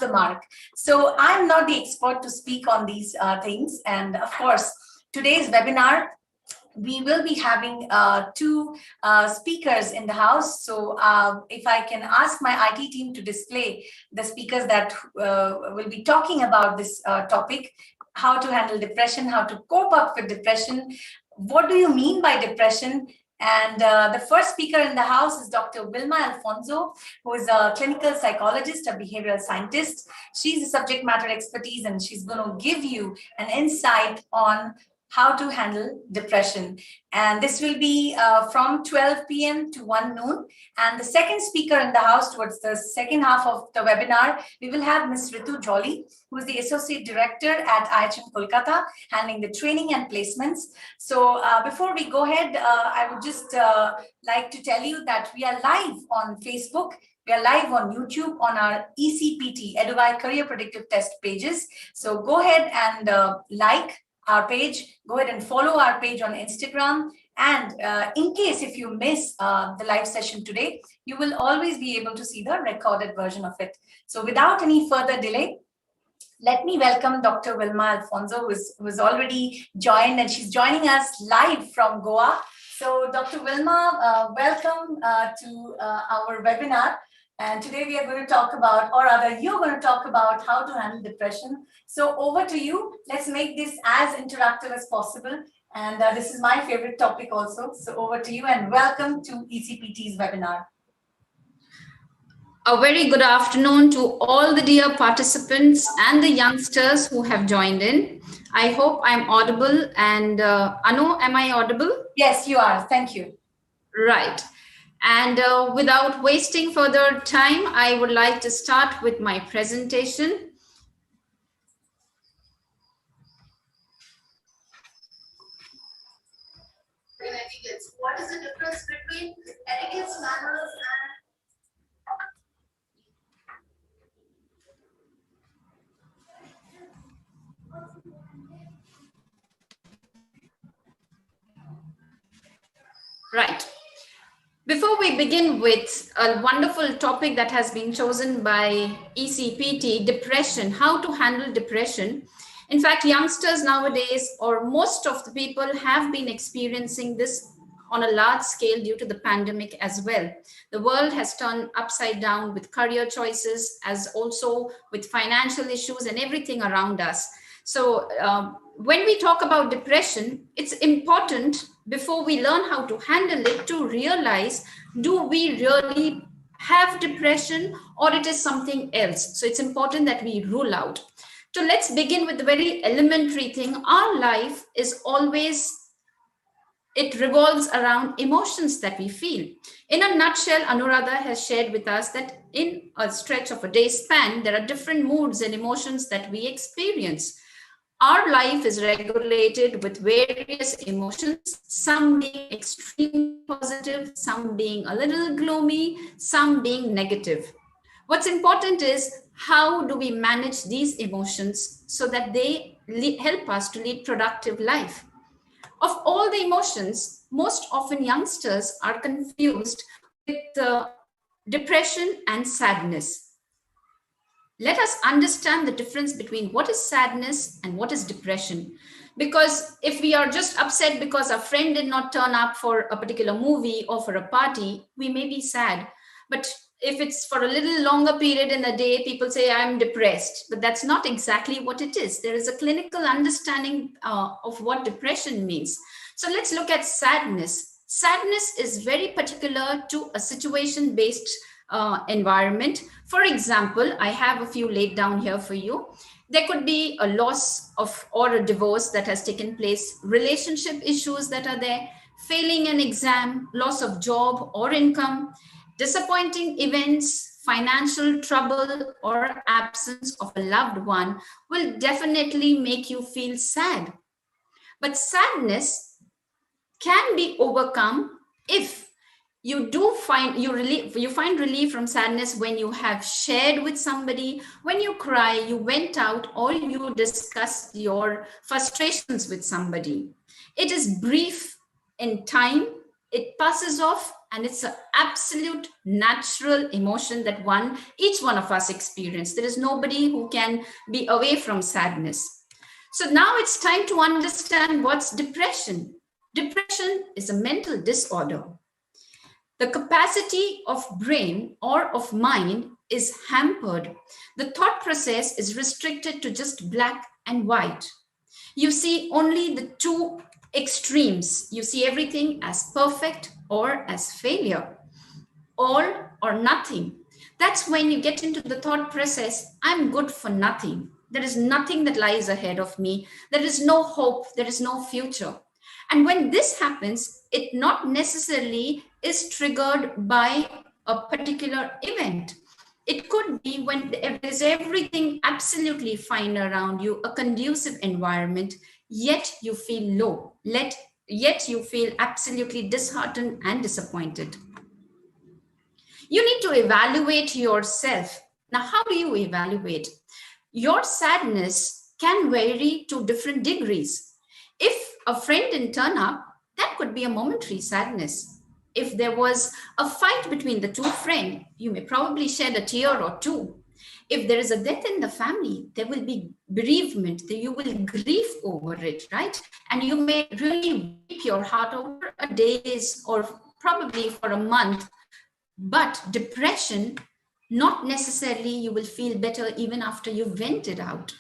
the mark. So I'm not the expert to speak on these things. And of course, today's webinar, we will be having two speakers in the house. So if I can ask my IT team to display the speakers that will be talking about this topic, how to handle depression, how to cope up with depression, what do you mean by depression? And the first speaker in the house is Dr. Wilma Alfonso, who is a clinical psychologist, a behavioral scientist. She's a subject matter expertise, and she's going to give you an insight on how to handle depression. And this will be from 12 p.m. to 1 noon. And the second speaker in the house towards the second half of the webinar, we will have Ms. Ritu Jolly, who is the Associate Director at IHM Kolkata, handling the training and placements. So before we go ahead, I would just like to tell you that we are live on Facebook. We are live on YouTube on our ECPT, Eduvai Career Predictive Test pages. So go ahead and like our page, go ahead and follow our page on Instagram. And in case if you miss the live session today, you will always be able to see the recorded version of it. So without any further delay, let me welcome Dr. Wilma Alfonso, who is already joined, and she's joining us live from Goa. So Dr. Wilma, welcome to our webinar. And today we are going to talk about, or rather you're going to talk about how to handle depression. So over to you. Let's make this as interactive as possible. And this is my favorite topic also. So over to you and welcome to ECPT's webinar. A very good afternoon to all the dear participants and the youngsters who have joined in. I hope I'm audible. And Anu, am I audible? Yes, you are. Thank you. Right. And without wasting further time, I would like to start with my presentation. What is the difference between etiquette, manners, Right. Before we begin with a wonderful topic that has been chosen by ECPT, depression, how to handle depression. In fact, youngsters nowadays, or most of the people, have been experiencing this on a large scale due to the pandemic as well. The world has turned upside down with career choices, as also with financial issues and everything around us. So when we talk about depression, it's important before we learn how to handle it to realize, do we really have depression or it is something else? So it's important that we rule out. So let's begin with the very elementary thing. Our life is always, it revolves around emotions that we feel. In a nutshell, Anuradha has shared with us that in a stretch of a day's span, there are different moods and emotions that we experience. Our life is regulated with various emotions, some being extremely positive, some being a little gloomy, some being negative. What's important is how do we manage these emotions so that they help us to lead productive life. Of all the emotions, most often youngsters are confused with depression and sadness. Let us understand the difference between what is sadness and what is depression. Because if we are just upset because our friend did not turn up for a particular movie or for a party, we may be sad. But if it's for a little longer period in the day, people say, I'm depressed. But that's not exactly what it is. There is a clinical understanding of what depression means. So let's look at sadness. Sadness is very particular to a situation-based environment. For example, I have a few laid down here for you. There could be a loss of or a divorce that has taken place, relationship issues that are there, failing an exam, loss of job or income, disappointing events, financial trouble or absence of a loved one will definitely make you feel sad. But sadness can be overcome if you find relief from sadness when you have shared with somebody, when you cry, you went out, or you discussed your frustrations with somebody. It is brief in time, it passes off, And it's an absolute natural emotion that each one of us experience. There is nobody who can be away from sadness. So now it's time to understand what's depression. Depression is a mental disorder. The capacity of brain or of mind is hampered. The thought process is restricted to just black and white. You see only the two extremes. You see everything as perfect or as failure, all or nothing. That's when you get into the thought process, I'm good for nothing. There is nothing that lies ahead of me. There is no hope. There is no future. And when this happens, it not necessarily is triggered by a particular event. It could be when there is everything absolutely fine around you, a conducive environment, yet you feel low, yet you feel absolutely disheartened and disappointed. You need to evaluate yourself. Now, how do you evaluate? Your sadness can vary to different degrees. If a friend didn't turn up, that could be a momentary sadness. If there was a fight between the two friends, you may probably shed a tear or two. If there is a death in the family, there will be bereavement, you will grieve over it, right? And you may really weep your heart over a days or probably for a month. But depression, not necessarily you will feel better even after you've vented out.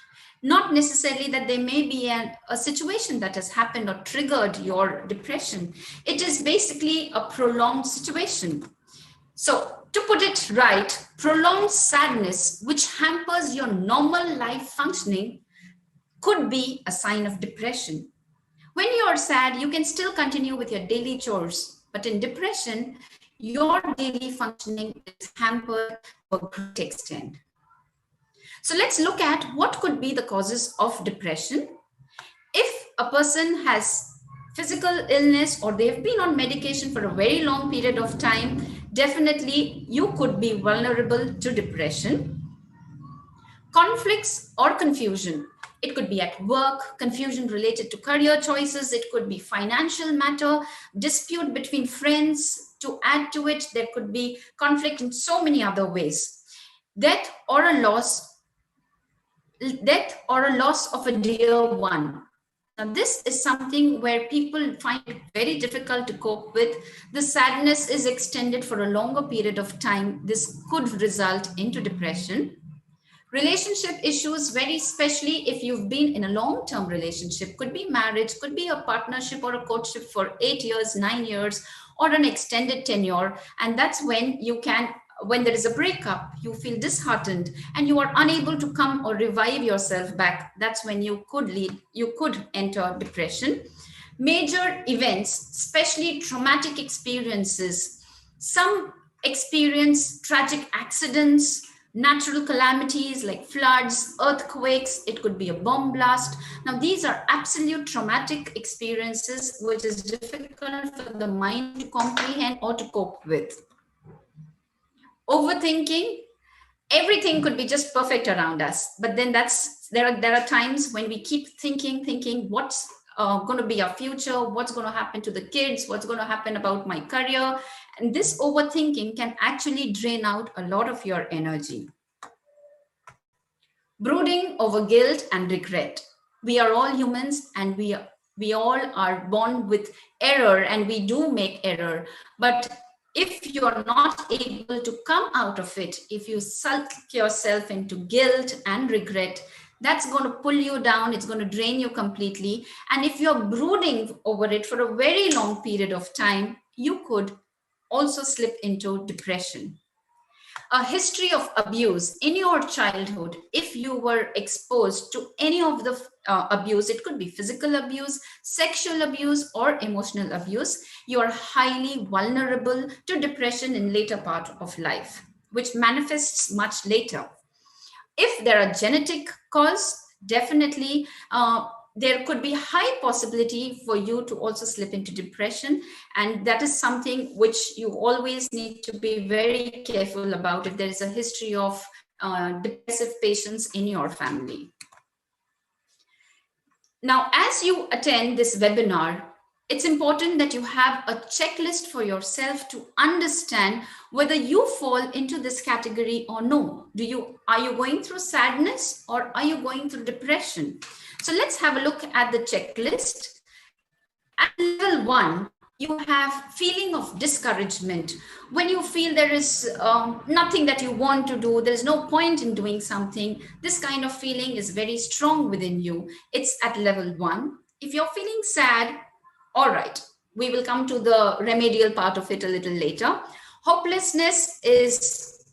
Not necessarily that there may be a situation that has happened or triggered your depression. It is basically a prolonged situation. So to put it right, prolonged sadness, which hampers your normal life functioning, could be a sign of depression. When you're sad, you can still continue with your daily chores. But in depression, your daily functioning is hampered to a great extent. So let's look at what could be the causes of depression. If a person has physical illness or they've been on medication for a very long period of time, definitely you could be vulnerable to depression. Conflicts or confusion. It could be at work, confusion related to career choices. It could be financial matter, dispute between friends. To add to it, there could be conflict in so many other ways. Death or a loss of a dear one. Now, this is something where people find it very difficult to cope with. The sadness is extended for a longer period of time. This could result into depression. Relationship issues, very especially if you've been in a long-term relationship, could be marriage, could be a partnership or a courtship for 8 years, 9 years, or an extended tenure. And that's when when there is a breakup, you feel disheartened and you are unable to come or revive yourself back. That's when you could enter depression. Major events, especially traumatic experiences, some experience tragic accidents, natural calamities like floods, earthquakes, it could be a bomb blast. Now, these are absolute traumatic experiences, which is difficult for the mind to comprehend or to cope with. Overthinking, everything could be just perfect around us, but then there are times when we keep thinking what's going to be our future, what's going to happen to the kids, what's going to happen about my career, and this overthinking can actually drain out a lot of your energy. Brooding over guilt and regret. We are all humans, and we all are born with error, and we do make error, but if you are not able to come out of it, if you sulk yourself into guilt and regret, that's going to pull you down. It's going to drain you completely. And if you're brooding over it for a very long period of time, you could also slip into depression. A history of abuse in your childhood, if you were exposed to any of the abuse, it could be physical abuse, sexual abuse, or emotional abuse, you are highly vulnerable to depression in later part of life, which manifests much later. If there are genetic cause, definitely there could be high possibility for you to also slip into depression. And that is something which you always need to be very careful about if there is a history of depressive patients in your family. Now, as you attend this webinar, it's important that you have a checklist for yourself to understand whether you fall into this category or no. Are you going through sadness or are you going through depression? So let's have a look at the checklist. At level 1, you have feeling of discouragement. When you feel there is nothing that you want to do, there's no point in doing something, this kind of feeling is very strong within you. It's at level 1. If you're feeling sad, all right, we will come to the remedial part of it a little later. Hopelessness is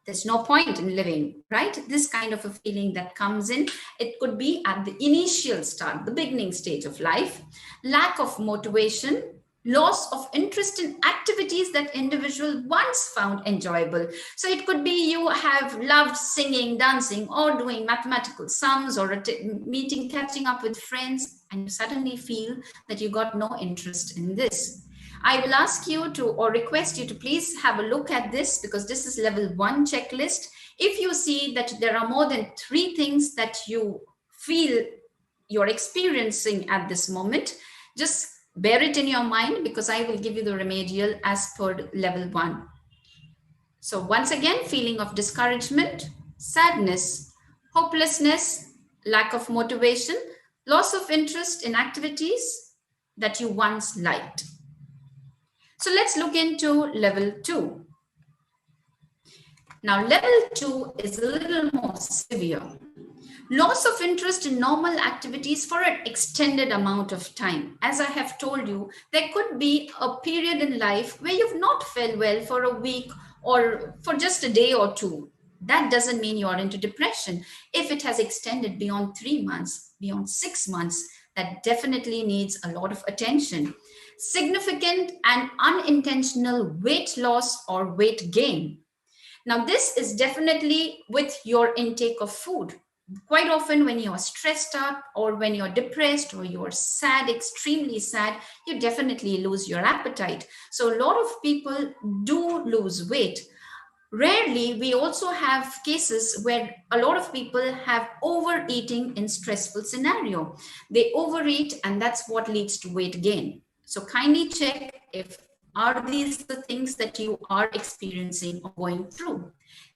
there's no point in living, right? This kind of a feeling that comes in, it could be at the initial start, the beginning stage of life. Lack of motivation, loss of interest in activities that individual once found enjoyable. So it could be you have loved singing, dancing, or doing mathematical sums, or meeting, catching up with friends, and you suddenly feel that you got no interest in this. I will ask you to, or request you to, please have a look at this, because this is level 1 checklist. If you see that there are more than 3 things that you feel you're experiencing at this moment, just bear it in your mind, because I will give you the remedial as per level 1. So once again, feeling of discouragement, sadness, hopelessness, lack of motivation, loss of interest in activities that you once liked. So let's look into level 2. Now, level 2 is a little more severe. Loss of interest in normal activities for an extended amount of time. As I have told you, there could be a period in life where you've not felt well for a week or for just a day or two. That doesn't mean you are into depression. If it has extended beyond 3 months, beyond 6 months, that definitely needs a lot of attention. Significant and unintentional weight loss or weight gain. Now, this is definitely with your intake of food. Quite often when you're stressed up or when you're depressed or you're sad, extremely sad, you definitely lose your appetite. So a lot of people do lose weight. Rarely, we also have cases where a lot of people have overeating in stressful scenario. They overeat and that's what leads to weight gain. So kindly check if are these the things that you are experiencing or going through.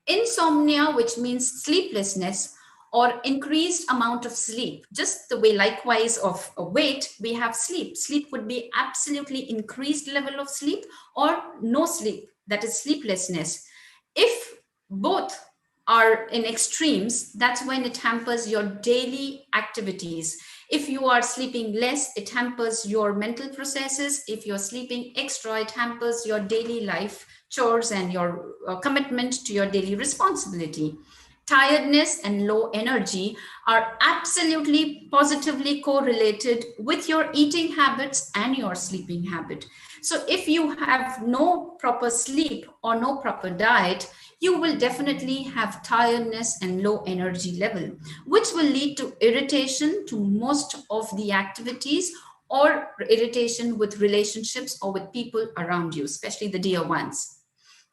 Insomnia, which means sleeplessness or increased amount of sleep. Just the way likewise of weight, we have sleep. Sleep would be absolutely increased level of sleep or no sleep, that is sleeplessness. If both are in extremes, that's when it hampers your daily activities. If you are sleeping less, it hampers your mental processes. If you're sleeping extra, it hampers your daily life chores and your commitment to your daily responsibility. Tiredness and low energy are absolutely positively correlated with your eating habits and your sleeping habit. So if you have no proper sleep or no proper diet, you will definitely have tiredness and low energy level, which will lead to irritation to most of the activities or irritation with relationships or with people around you, especially the dear ones.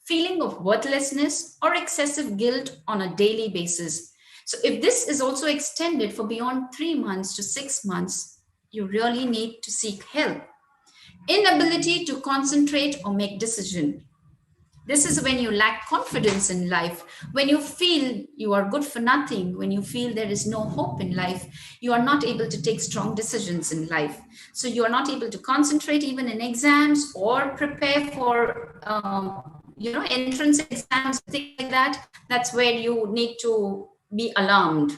Feeling of worthlessness or excessive guilt on a daily basis. So if this is also extended for beyond 3 months to 6 months, you really need to seek help. Inability to concentrate or make decision. This is when you lack confidence in life, when you feel you are good for nothing, when you feel there is no hope in life, you are not able to take strong decisions in life. So you are not able to concentrate even in exams or prepare for entrance exams, things like that. That's where you need to be alarmed.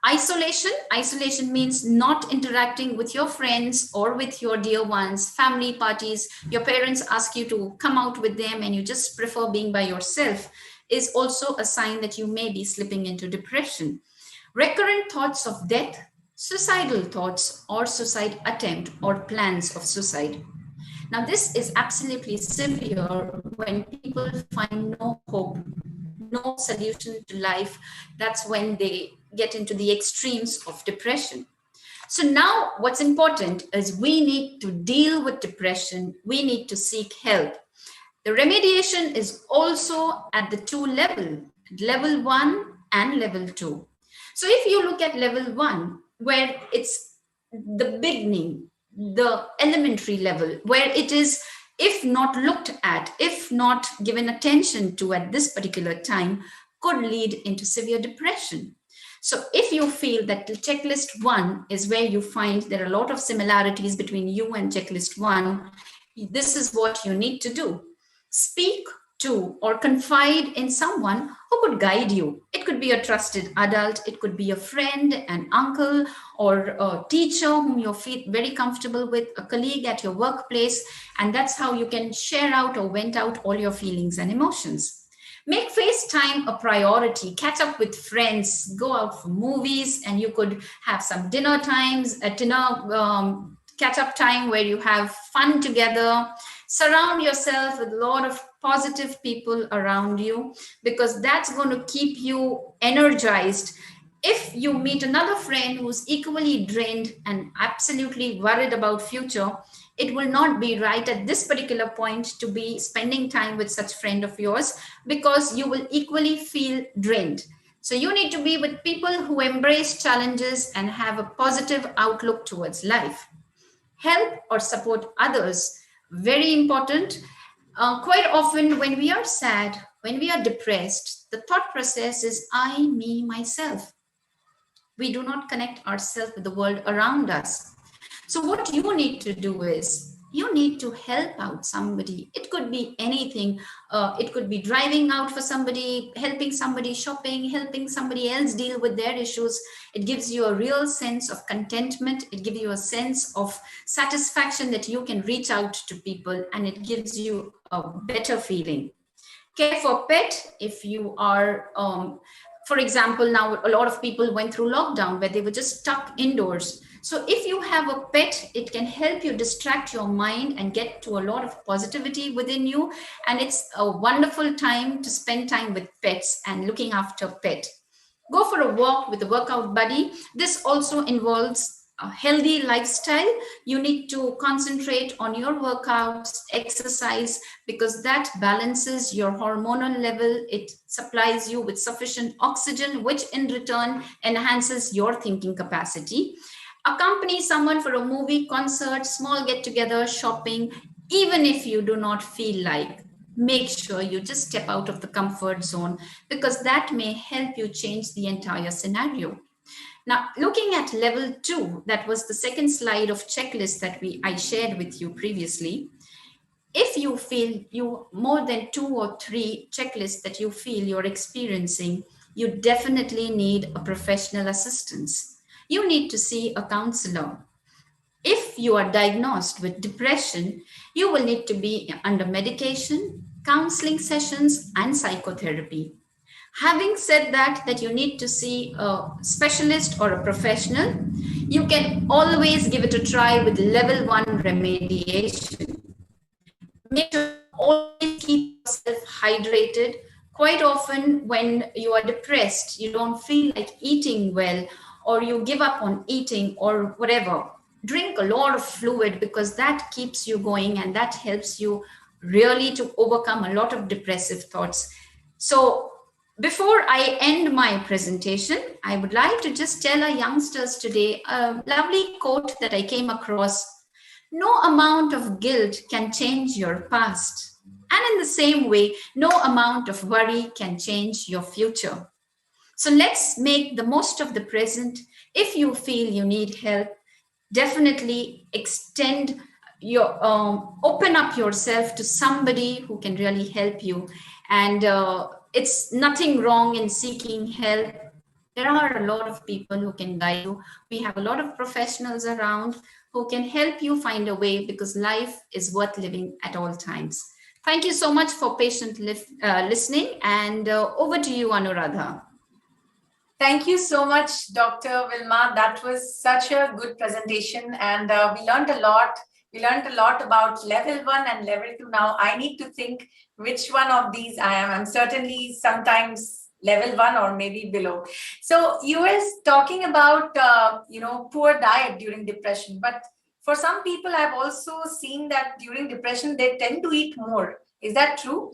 Isolation means not interacting with your friends or with your dear ones, family parties. Your parents ask you to come out with them and you just prefer being by yourself, is also a sign that you may be slipping into depression. Recurrent thoughts of death, suicidal thoughts, or suicide attempt or plans of suicide. Now, this is absolutely severe when people find no hope, no solution to life. That's when they get into the extremes of depression. So now what's important is we need to deal with depression. We need to seek help. The remediation is also at the 2 level, level 1 and level 2. So if you look at level 1, where it's the beginning, the elementary level, where it is, if not looked at, if not given attention to at this particular time, could lead into severe depression. So if you feel that checklist 1 is where you find there are a lot of similarities between you and checklist 1, this is what you need to do. Speak to or confide in someone who could guide you. It could be a trusted adult, it could be a friend, an uncle, or a teacher whom you feel very comfortable with, a colleague at your workplace, and that's how you can share out or vent out all your feelings and emotions. Make FaceTime a priority. Catch up with friends, go out for movies, and you could have some dinner times, a catch up time where you have fun together. Surround yourself with a lot of positive people around you, because that's going to keep you energized. If you meet another friend who's equally drained and absolutely worried about future, it will not be right at this particular point to be spending time with such friend of yours, because you will equally feel drained. So you need to be with people who embrace challenges and have a positive outlook towards life. Help or support others, very important. Quite often when we are sad, when we are depressed, the thought process is I, me, myself. We do not connect ourselves with the world around us. So what you need to do is you need to help out somebody. It could be anything. It could be driving out for somebody, helping somebody shopping, helping somebody else deal with their issues. It gives you a real sense of contentment. It gives you a sense of satisfaction that you can reach out to people, and it gives you a better feeling. Care for pet. If you are, for example, now a lot of people went through lockdown where they were just stuck indoors. So if you have a pet, it can help you distract your mind and get to a lot of positivity within you. And it's a wonderful time to spend time with pets and looking after pet. Go for a walk with a workout buddy. This also involves a healthy lifestyle. You need to concentrate on your workouts, exercise, because that balances your hormonal level. It supplies you with sufficient oxygen, which in return enhances your thinking capacity. Accompany someone for a movie, concert, small get-together, shopping. Even if you do not feel like, make sure you just step out of the comfort zone, because that may help you change the entire scenario. Now, looking at level 2, that was the second slide of checklist that I shared with you previously. If you feel you more than 2 or 3 checklists that you feel you're experiencing, you definitely need a professional assistance. You need to see a counselor. If you are diagnosed with depression, you will need to be under medication, counseling sessions, and psychotherapy. Having said that you need to see a specialist or a professional, you can always give it a try with level 1 remediation. Make sure you always keep yourself hydrated. Quite often when you are depressed, you don't feel like eating well, or you give up on eating or whatever. Drink a lot of fluid, because that keeps you going and that helps you really to overcome a lot of depressive thoughts. So before I end my presentation, I would like to just tell our youngsters today a lovely quote that I came across. No amount of guilt can change your past. And in the same way, no amount of worry can change your future. So let's make the most of the present. If you feel you need help, definitely extend your, open up yourself to somebody who can really help you. And it's nothing wrong in seeking help. There are a lot of people who can guide you. We have a lot of professionals around who can help you find a way, because life is worth living at all times. Thank you so much for patient listening, and over to you, Anuradha. Thank you so much, Dr. Vilma. That was such a good presentation, and we learned a lot. We learned a lot about level 1 and level 2. Now I need to think which one of these I am. I'm certainly sometimes level 1 or maybe below. So you were talking about, poor diet during depression, but for some people, I've also seen that during depression, they tend to eat more. Is that true?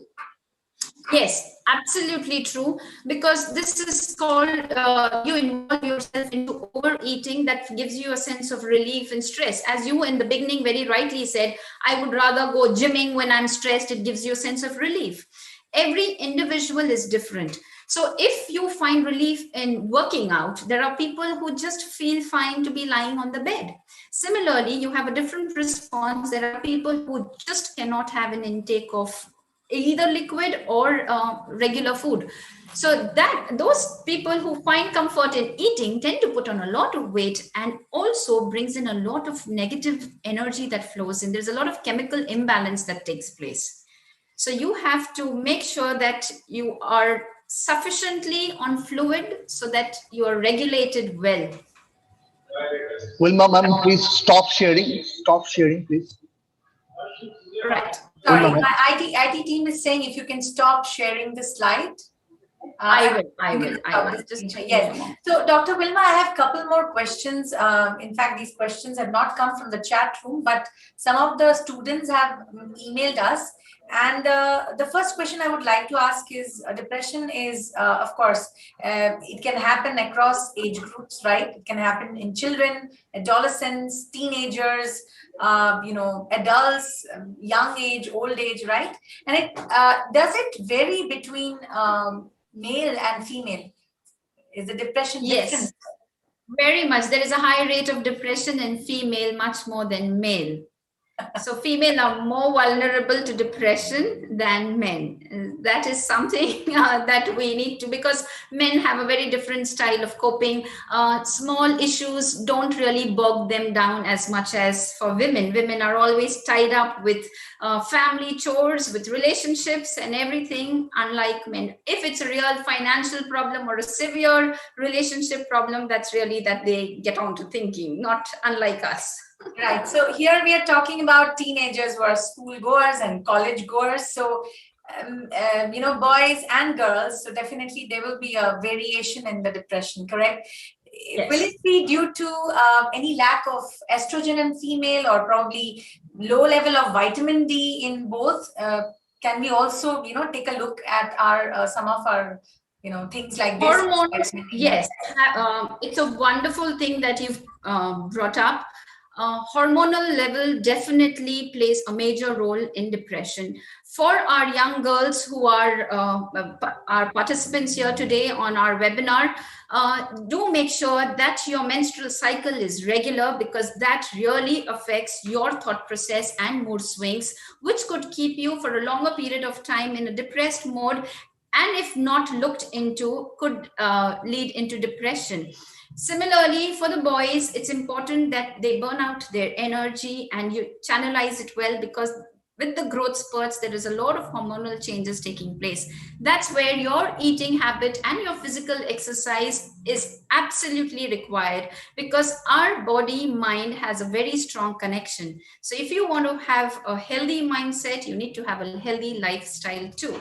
Yes, absolutely true. Because this is called, you involve yourself into overeating that gives you a sense of relief and stress. As you in the beginning very rightly said, I would rather go gymming when I'm stressed. It gives you a sense of relief. Every individual is different. So if you find relief in working out, there are people who just feel fine to be lying on the bed. Similarly, you have a different response. There are people who just cannot have an intake of either liquid or regular food. So that those people who find comfort in eating tend to put on a lot of weight, and also brings in a lot of negative energy that flows in. There's a lot of chemical imbalance that takes place. So you have to make sure that you are sufficiently on fluid so that you are regulated well. Wilma, ma'am, please stop sharing. Stop sharing, please. Right. Sorry, Wilma, ma'am. my IT team is saying if you can stop sharing the slide. I will. Just yes. So, Dr. Wilma, I have a couple more questions. In fact, these questions have not come from the chat room, but some of the students have emailed us. And the first question I would like to ask is, depression is, of course, it can happen across age groups, right? It can happen in children, adolescents, teenagers, adults, young age, old age, right? And it does it vary between male and female? Is the depression different? Yes, very much. There is a high rate of depression in female, much more than male. So female are more vulnerable to depression than men. That is something that we need to, because men have a very different style of coping. Small issues don't really bog them down as much as for women. Women are always tied up with family chores, with relationships and everything, unlike men. If it's a real financial problem or a severe relationship problem, that's really that they get on to thinking, not unlike us. Right. So here we are talking about teenagers who are school goers and college goers. So, boys and girls. So definitely there will be a variation in the depression, correct? Yes. Will it be due to any lack of estrogen in female, or probably low level of vitamin D in both? Can we also, take a look at our some of our things like this? Hormones, yes. It's a wonderful thing that you've brought up. Hormonal level definitely plays a major role in depression. For our young girls who are our participants here today on our webinar, do make sure that your menstrual cycle is regular, because that really affects your thought process and mood swings, which could keep you for a longer period of time in a depressed mode, and if not looked into, could lead into depression. Similarly, for the boys, it's important that they burn out their energy and you channelize it well, because with the growth spurts, there is a lot of hormonal changes taking place. That's where your eating habit and your physical exercise is absolutely required, because our body mind has a very strong connection. So if you want to have a healthy mindset, you need to have a healthy lifestyle too.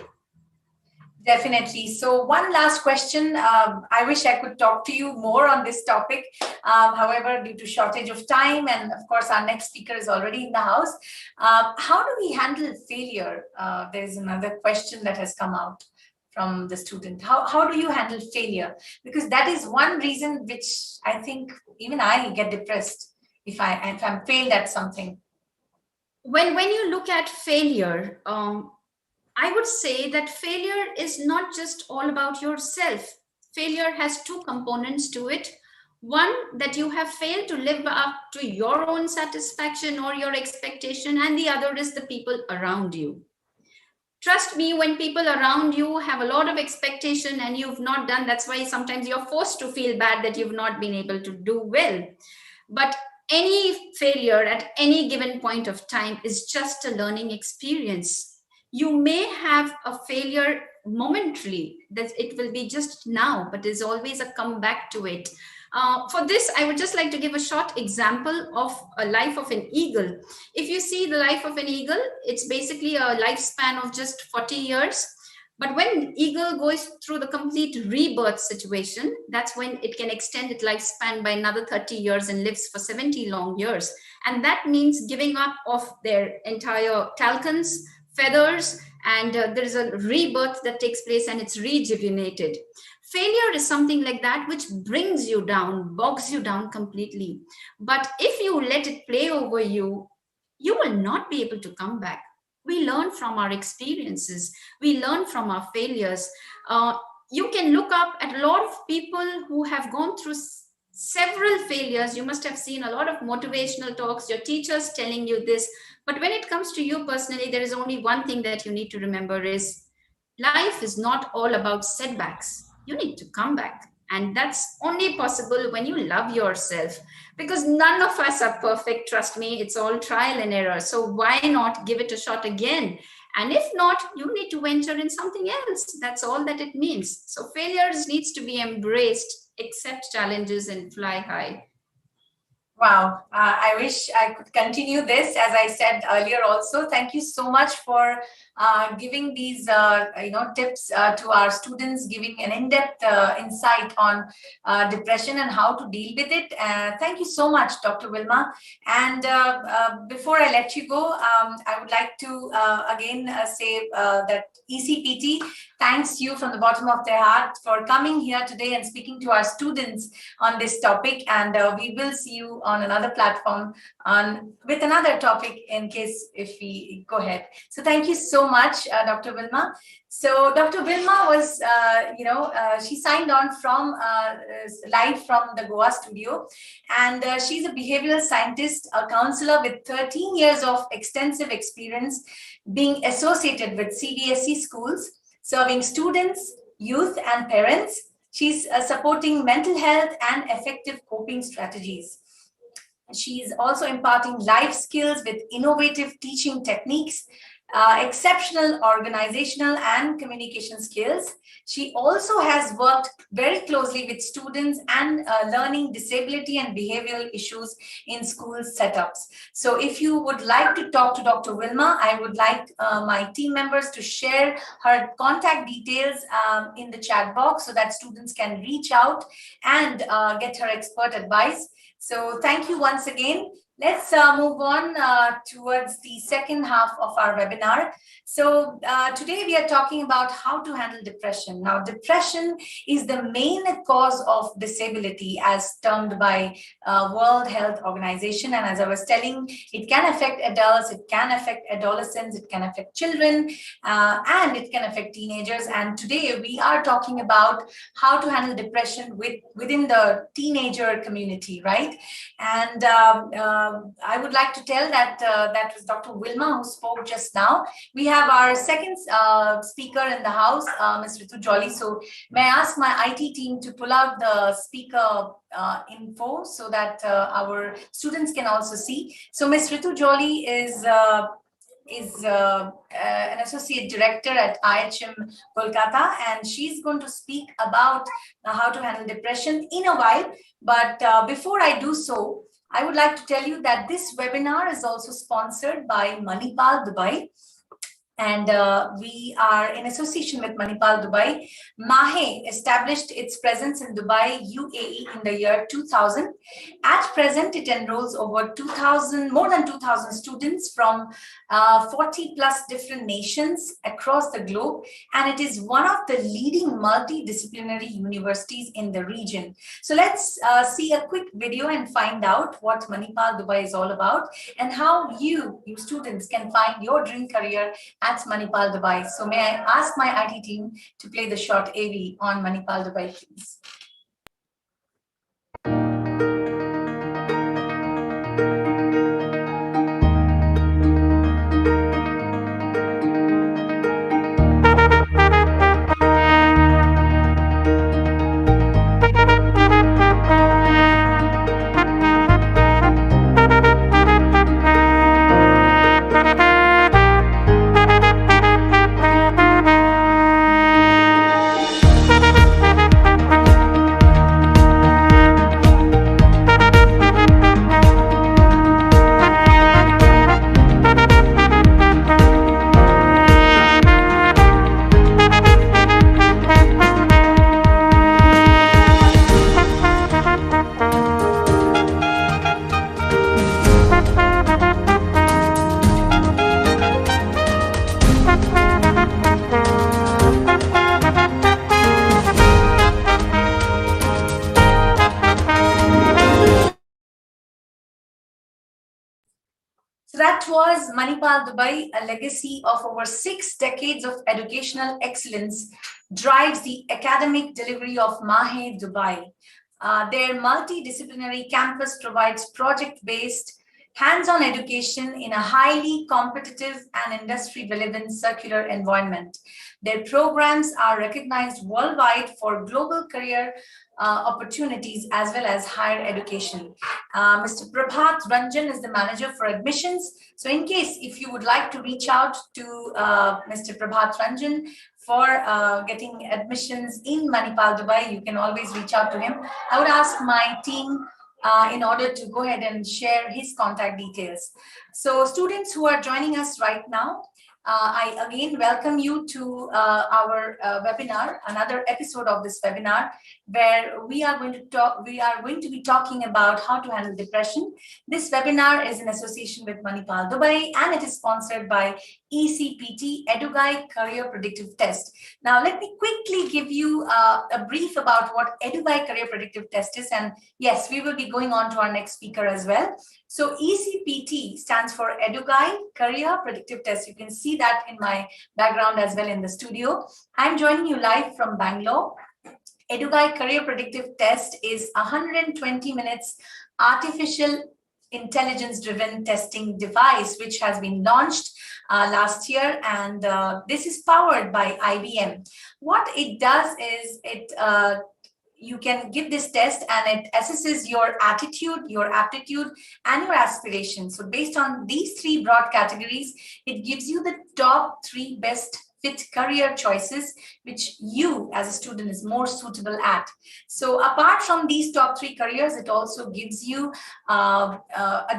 Definitely. So one last question. I wish I could talk to you more on this topic. However, due to shortage of time, and of course, our next speaker is already in the house. How do we handle failure? There's another question that has come out from the student. How do you handle failure? Because that is one reason which I think even I get depressed if I'm failed at something. When you look at failure, I would say that failure is not just all about yourself. Failure has two components to it. One, that you have failed to live up to your own satisfaction or your expectation, and the other is the people around you. Trust me, when people around you have a lot of expectation and you've not done, that's why sometimes you're forced to feel bad that you've not been able to do well. But any failure at any given point of time is just a learning experience. You may have a failure momentarily, that it will be just now, but there's always a comeback to it. For this, I would just like to give a short example of a life of an eagle. If you see the life of an eagle, it's basically a lifespan of just 40 years. But when eagle goes through the complete rebirth situation, that's when it can extend its lifespan by another 30 years and lives for 70 long years. And that means giving up of their entire talons, feathers, and there is a rebirth that takes place and it's rejuvenated. Failure is something like that which brings you down, bogs you down completely. But if you let it play over you, you will not be able to come back. We learn from our experiences, we learn from our failures. You can look up at a lot of people who have gone through several failures. You must have seen a lot of motivational talks, your teachers telling you this. But when it comes to you personally, there is only one thing that you need to remember is life is not all about setbacks. You need to come back. And that's only possible when you love yourself, because none of us are perfect. Trust me, it's all trial and error. So why not give it a shot again? And if not, you need to venture in something else. That's all that it means. So failures needs to be embraced, accept challenges and fly high. Wow, I wish I could continue this. As I said earlier also, thank you so much for giving these tips to our students, giving an in-depth insight on depression and how to deal with it. Thank you so much, Dr. Wilma. And before I let you go, I would like to again say that ECPT thanks you from the bottom of their heart for coming here today and speaking to our students on this topic. And we will see you on another platform with another topic in case if we go ahead. So thank you so much, Dr. Wilma. So Dr. Wilma was, she signed on from live from the Goa studio, and she's a behavioral scientist, a counselor with 13 years of extensive experience being associated with CBSE schools, serving students, youth, and parents. She's supporting mental health and effective coping strategies. She's also imparting life skills with innovative teaching techniques, exceptional organizational and communication skills. She also has worked very closely with students and learning disability and behavioral issues in school setups. So if you would like to talk to Dr. Wilma, I would like my team members to share her contact details in the chat box so that students can reach out and get her expert advice. So thank you once again. Let's move on towards the second half of our webinar. So today we are talking about how to handle depression. Now, depression is the main cause of disability as termed by World Health Organization. And as I was telling, it can affect adults, it can affect adolescents, it can affect children, and it can affect teenagers. And today we are talking about how to handle depression within the teenager community, right? And I would like to tell that that was Dr. Wilma who spoke just now. We have our second speaker in the house, Ms. Ritu Jolly. So may I ask my IT team to pull out the speaker info so that our students can also see. So Ms. Ritu Jolly is an associate director at IHM Kolkata, and she's going to speak about how to handle depression in a while. But before I do so, I would like to tell you that this webinar is also sponsored by Manipal Dubai. And we are in association with Manipal Dubai. MAHE established its presence in Dubai, UAE in the year 2000. At present, it enrolls over more than 2,000 students from 40 plus different nations across the globe. And it is one of the leading multidisciplinary universities in the region. So let's see a quick video and find out what Manipal Dubai is all about and how you students can find your dream career at Manipal Dubai. So may I ask my IT team to play the short AV on Manipal Dubai, please. that was Manipal Dubai, a legacy of over 6 decades of educational excellence drives the academic delivery of Mahe Dubai. Their multidisciplinary campus provides project-based hands-on education in a highly competitive and industry-relevant circular environment. Their programs are recognized worldwide for global career opportunities as well as higher education. Mr. Prabhat Ranjan is the manager for admissions. So in case if you would like to reach out to Mr. Prabhat Ranjan for getting admissions in Manipal, Dubai, you can always reach out to him. I would ask my team in order to go ahead and share his contact details. So students who are joining us right now, I again welcome you to our webinar, another episode of this webinar, where we are going to be talking about how to handle depression. This webinar is in association with Manipal Dubai, and it is sponsored by ECPT EduGuide Career Predictive Test. Now, let me quickly give you a brief about what EduGuide Career Predictive Test is, and yes, we will be going on to our next speaker as well. So ECPT stands for EduGuide Career Predictive Test. You can see that in my background as well in the studio. I'm joining you live from Bangalore. EduGuide Career Predictive Test is 120 minutes artificial intelligence-driven testing device, which has been launched last year, and this is powered by IBM. What it does is you can give this test and it assesses your attitude, your aptitude, and your aspirations. So based on these 3 broad categories, it gives you the top 3 best fit career choices, which you as a student is more suitable at. So apart from these top 3 careers, it also gives you a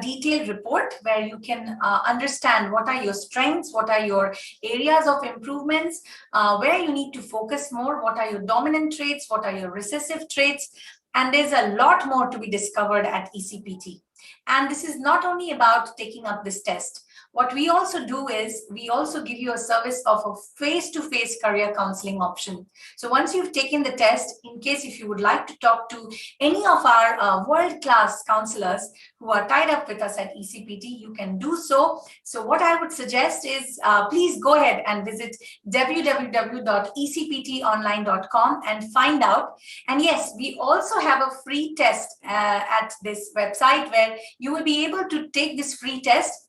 detailed report where you can understand what are your strengths, what are your areas of improvements, where you need to focus more, what are your dominant traits, what are your recessive traits, and there's a lot more to be discovered at ECPT. And this is not only about taking up this test. What we also do is we also give you a service of a face-to-face career counseling option. So once you've taken the test, in case if you would like to talk to any of our world-class counselors who are tied up with us at ECPT, you can do so. So what I would suggest is please go ahead and visit www.ecptonline.com and find out. And yes, we also have a free test at this website where you will be able to take this free test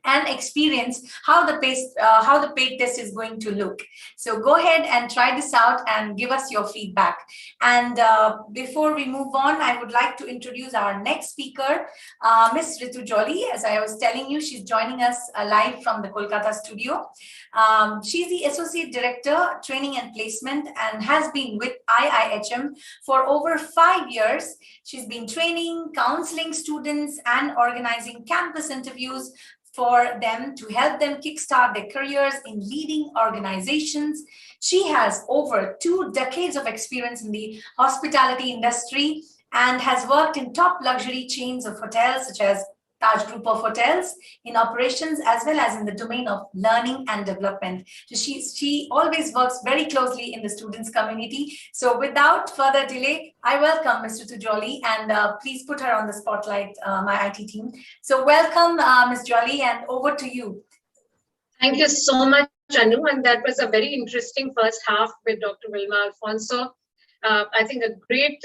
and experience how the paid test is going to look. So go ahead and try this out and give us your feedback. And before we move on, I would like to introduce our next speaker, Miss Ritu Jolly. As I was telling you, she's joining us live from the Kolkata studio. She's the Associate Director, Training and Placement, and has been with IIHM for over 5 years. She's been training, counseling students, and organizing campus interviews for them to help them kickstart their careers in leading organizations. She has over 2 decades of experience in the hospitality industry and has worked in top luxury chains of hotels such as Taj Group of Hotels in operations as well as in the domain of learning and development. So she always works very closely in the students community. So without further delay, I welcome Ms. Ritu Jolly, and please put her on the spotlight, my IT team. So welcome, Ms. Jolly, and over to you. Thank you so much, Anu, and that was a very interesting first half with Dr. Wilma Alfonso. I think a great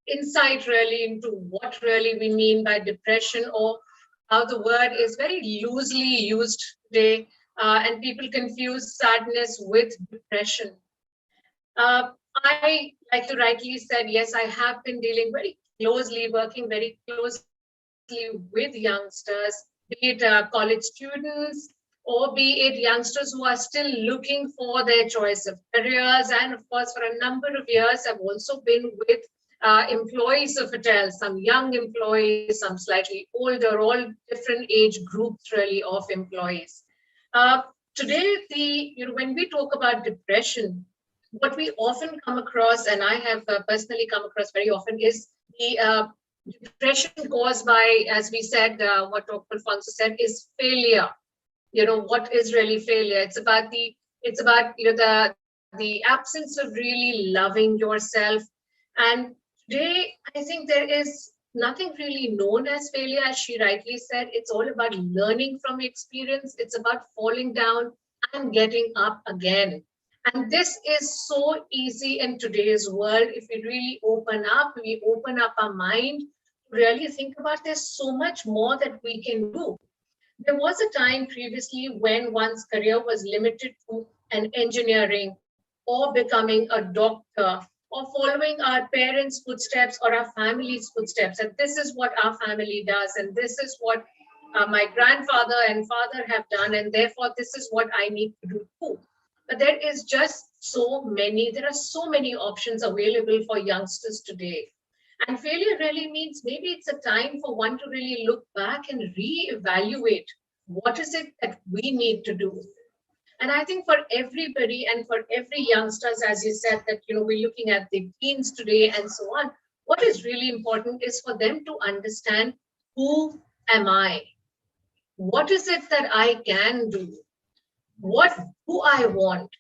insight really into what really we mean by depression, or how the word is very loosely used today, and people confuse sadness with depression. I, like you rightly said, yes, I have been dealing very closely, working very closely with youngsters, be it college students, or be it youngsters who are still looking for their choice of careers. And of course, for a number of years, I've also been with employees of hotels, some young employees, some slightly older, all different age groups really of employees. Today, when we talk about depression, what we often come across, and I have personally come across very often, is the depression caused by, as we said, what Dr. Alfonso said, is failure. What is really failure? It's about the absence of really loving yourself. And today, I think there is nothing really known as failure, as she rightly said. It's all about learning from experience. It's about falling down and getting up again. And this is so easy in today's world. If we open up our mind, really think about there's so much more that we can do. There was a time previously when one's career was limited to an engineering or becoming a doctor or following our parents' footsteps or our family's footsteps. And this is what our family does. And this is what my grandfather and father have done. And therefore, this is what I need to do too. But there are so many options available for youngsters today. And failure really means maybe it's a time for one to really look back and reevaluate what is it that we need to do. And I think for everybody and for every youngsters, as you said, that we're looking at the teens today and so on, what is really important is for them to understand, who am I? What is it that I can do? What do I want?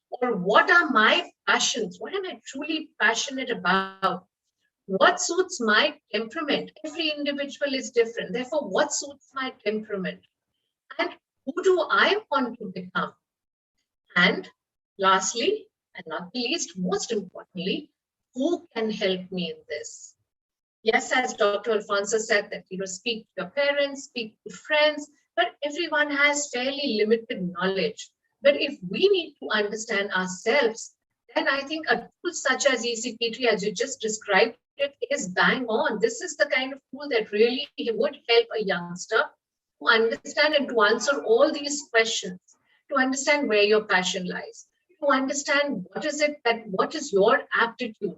Or what are my passions? What am I truly passionate about? What suits my temperament? Every individual is different. Therefore, what suits my temperament? And who do I want to become? And lastly, and not the least, most importantly, who can help me in this? Yes, as Dr. Alfonso said, that speak to your parents, speak to friends, but everyone has fairly limited knowledge. But if we need to understand ourselves, then I think a tool such as ECPT, as you just described it, is bang on. This is the kind of tool that really would help a youngster to understand and to answer all these questions, to understand where your passion lies, to understand what is your aptitude.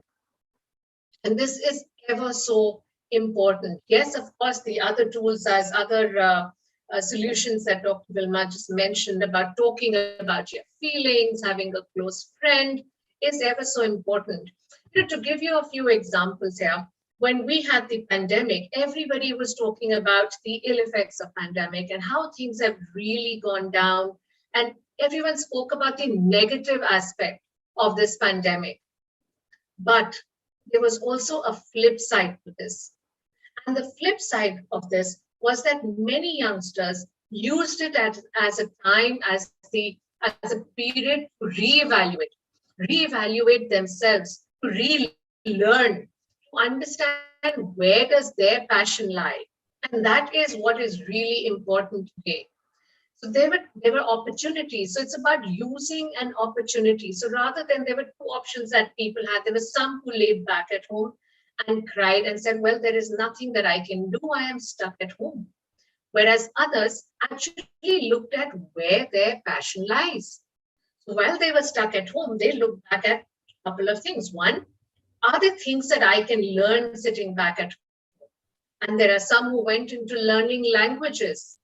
And this is ever so important. Yes, of course, the other tools as other solutions that Dr. Vilma just mentioned about talking about your feelings, having a close friend is ever so important. To give you a few examples here, when we had the pandemic, everybody was talking about the ill effects of pandemic and how things have really gone down. And everyone spoke about the negative aspect of this pandemic. But there was also a flip side to this. And the flip side of this was that many youngsters used it as a time, as a period to reevaluate themselves, to relearn, to understand where does their passion lie. And that is what is really important today. So there were opportunities. So it's about using an opportunity. So rather than there were two options that people had, there were some who laid back at home and cried and said, well, there is nothing that I can do. I am stuck at home. Whereas others actually looked at where their passion lies. So while they were stuck at home, they looked back at a couple of things. One, are there things that I can learn sitting back at home? And there are some who went into learning languages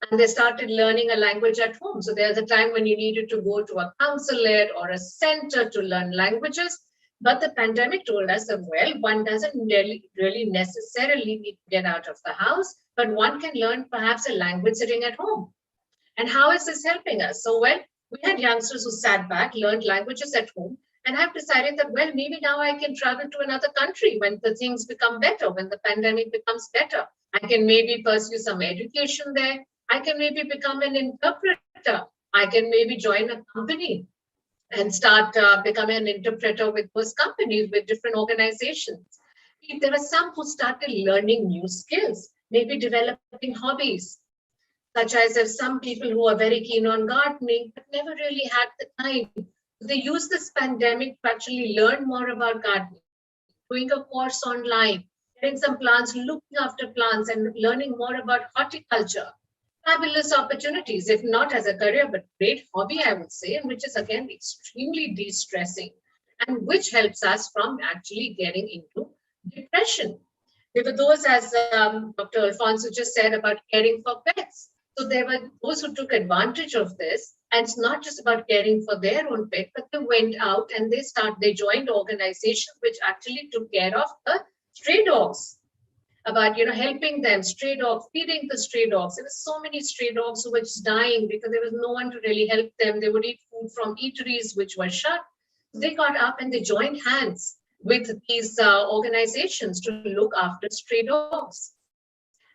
and they started learning a language at home. So there's a time when you needed to go to a consulate or a center to learn languages. But the pandemic told us that, well, one doesn't really necessarily need to get out of the house, but one can learn perhaps a language sitting at home. And how is this helping us? So, well, we had youngsters who sat back, learned languages at home, and have decided that, well, maybe now I can travel to another country when the things become better, when the pandemic becomes better. I can maybe pursue some education there. I can maybe become an interpreter. I can maybe join a company and start becoming an interpreter with those companies, with different organizations. There are some who started learning new skills, maybe developing hobbies, such as there's some people who are very keen on gardening, but never really had the time. They use this pandemic to actually learn more about gardening, doing a course online, getting some plants, looking after plants and learning more about horticulture. Fabulous opportunities, if not as a career, but great hobby, I would say, and which is again extremely de-stressing and which helps us from actually getting into depression. There were those, as Dr. Alfonso just said, about caring for pets. So there were those who took advantage of this, and it's not just about caring for their own pet, but they went out and they joined organizations which actually took care of the stray dogs. About helping them, stray dogs, feeding the stray dogs. There were so many stray dogs who were just dying because there was no one to really help them. They would eat food from eateries which were shut. They got up and they joined hands with these organizations to look after stray dogs.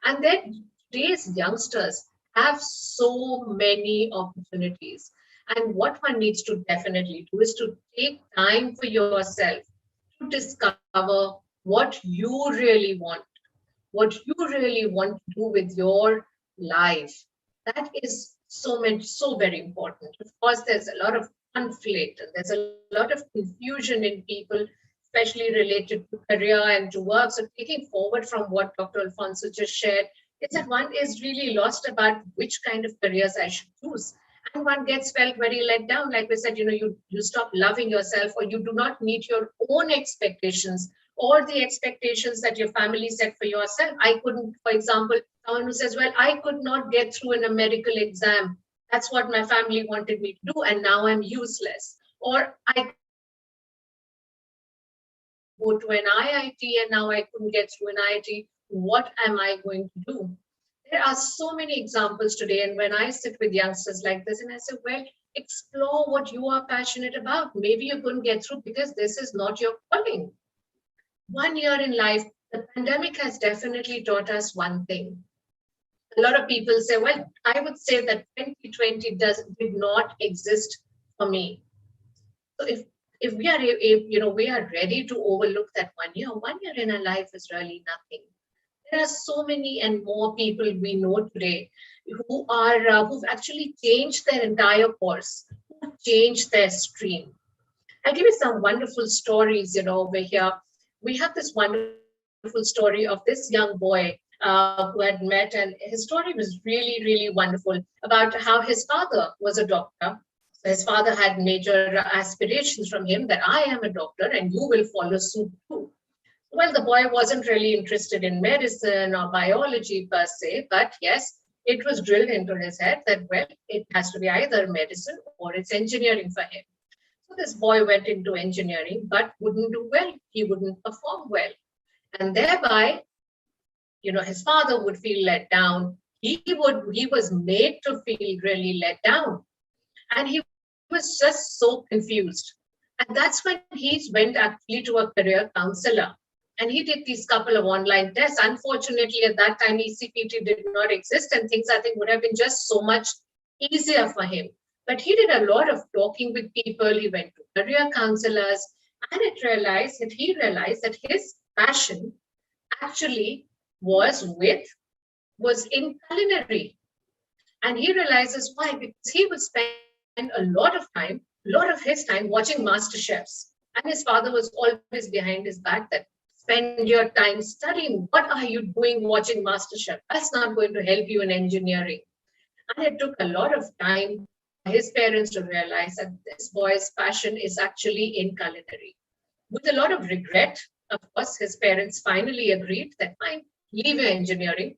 And then today's youngsters have so many opportunities. And what one needs to definitely do is to take time for yourself to discover what you really want, what you really want to do with your life. That is so much, so very important. Of course, there's a lot of conflict and there's a lot of confusion in people, especially related to career and to work. So taking forward from what Dr. Alfonso just shared, is that one is really lost about which kind of careers I should choose. And one gets felt very let down. Like we said, you stop loving yourself, or you do not meet your own expectations or the expectations that your family set for yourself. I couldn't, for example, someone who says, well, I could not get through in a medical exam. That's what my family wanted me to do, and now I'm useless. Or I go to an IIT and now I couldn't get through an IIT. What am I going to do? There are so many examples today. And when I sit with youngsters like this and I say, well, explore what you are passionate about. Maybe you couldn't get through because this is not your calling. 1 year in life, the pandemic has definitely taught us one thing. A lot of people say, well, I would say that 2020 did not exist for me. So if we are ready to overlook that 1 year in our life is really nothing. There are so many and more people we know today who've actually changed their entire course, who changed their stream. I'll give you some wonderful stories, over here. We have this wonderful story of this young boy who had met, and his story was really, really wonderful about how his father was a doctor. So his father had major aspirations from him that I am a doctor and you will follow suit too. Well, the boy wasn't really interested in medicine or biology per se, but yes, it was drilled into his head that, well, it has to be either medicine or it's engineering for him. So this boy went into engineering, but wouldn't do well. He wouldn't perform well. And thereby, his father would feel let down. He was made to feel really let down. And he was just so confused. And that's when he went actually to a career counselor. And he did these couple of online tests. Unfortunately, at that time, ECPT did not exist, and things, I think, would have been just so much easier for him. But he did a lot of talking with people. He went to career counselors, and he realized that his passion actually was in culinary. And he realizes why, because he would spend a lot of his time watching master chefs. And his father was always behind his back that spend your time studying. What are you doing watching MasterChef? That's not going to help you in engineering. And it took a lot of time for his parents to realize that this boy's passion is actually in culinary. With a lot of regret, of course, his parents finally agreed that fine, leave your engineering.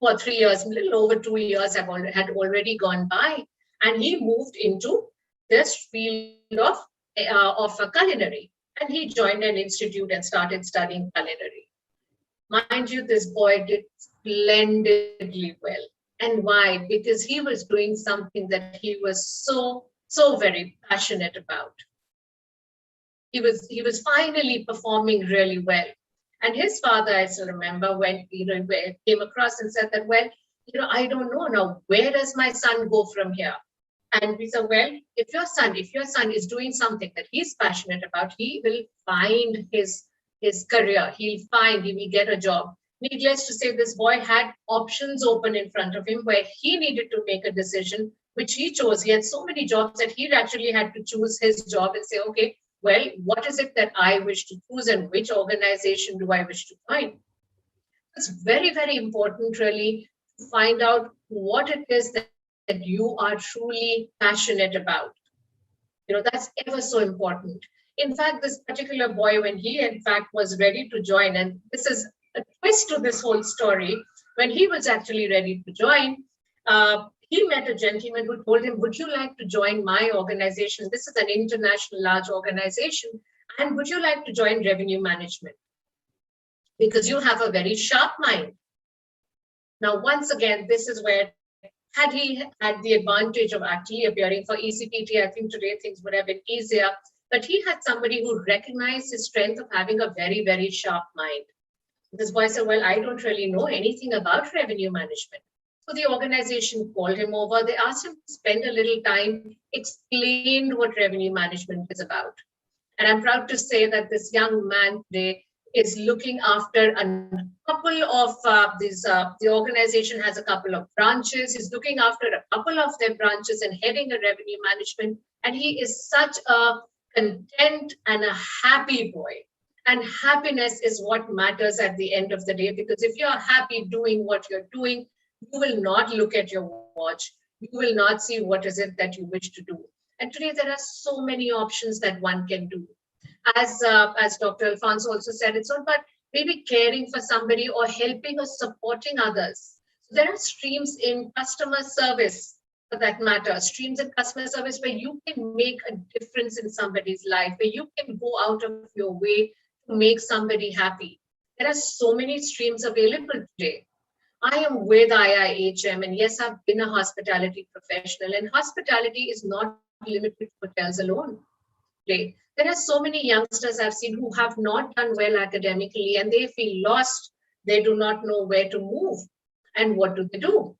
For 3 years, a little over 2 years had already gone by, and he moved into this field of culinary. And he joined an institute and started studying culinary. Mind you, this boy did splendidly well. And why? Because he was doing something that he was so very passionate about. He was finally performing really well. And his father, I still remember, when came across and said that, well, I don't know now, where does my son go from here? And we said, well, if your son is doing something that he's passionate about, he will find his career. He will get a job. Needless to say, this boy had options open in front of him where he needed to make a decision, which he chose. He had so many jobs that he actually had to choose his job and say, okay, well, what is it that I wish to choose and which organization do I wish to join? It's very, very important really to find out what it is that you are truly passionate about. That's ever so important. In fact, this particular boy, when he in fact was ready to join, and this is a twist to this whole story, when he was actually ready to join, he met a gentleman who told him, would you like to join my organization? This is an international large organization. And would you like to join revenue management? Because you have a very sharp mind. Now, once again, this is where had he had the advantage of actually appearing for ECPT, I think today things would have been easier. But he had somebody who recognized his strength of having a very, very sharp mind. This boy said, well, I don't really know anything about revenue management. So the organization called him over. They asked him to spend a little time, explained what revenue management is about. And I'm proud to say that this young man today is looking after a couple of the organization has a couple of branches. He's looking after a couple of their branches and heading a revenue management. And he is such a content and a happy boy. And happiness is what matters at the end of the day, because if you're happy doing what you're doing, you will not look at your watch. You will not see what is it that you wish to do. And today there are so many options that one can do. As Dr. Alfonso also said, it's not about maybe caring for somebody or helping or supporting others. So there are streams in customer service, for that matter, streams in customer service where you can make a difference in somebody's life, where you can go out of your way to make somebody happy. There are so many streams available today. I am with IIHM, and yes, I've been a hospitality professional, and hospitality is not limited to hotels alone. Today, there are so many youngsters I've seen who have not done well academically, and they feel lost. They do not know where to move. And what do?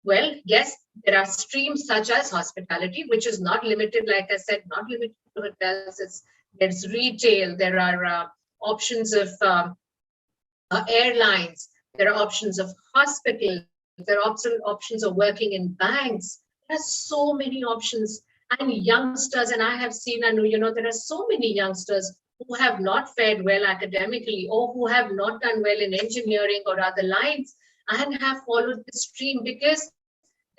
Well, yes, there are streams such as hospitality, which is not limited, like I said, not limited to hotels. There's retail, there are options of airlines, there are options of hospitals, there are options of working in banks. There are so many options. And youngsters, and I have seen, and there are so many youngsters who have not fared well academically, or who have not done well in engineering or other lines, and have followed the stream, because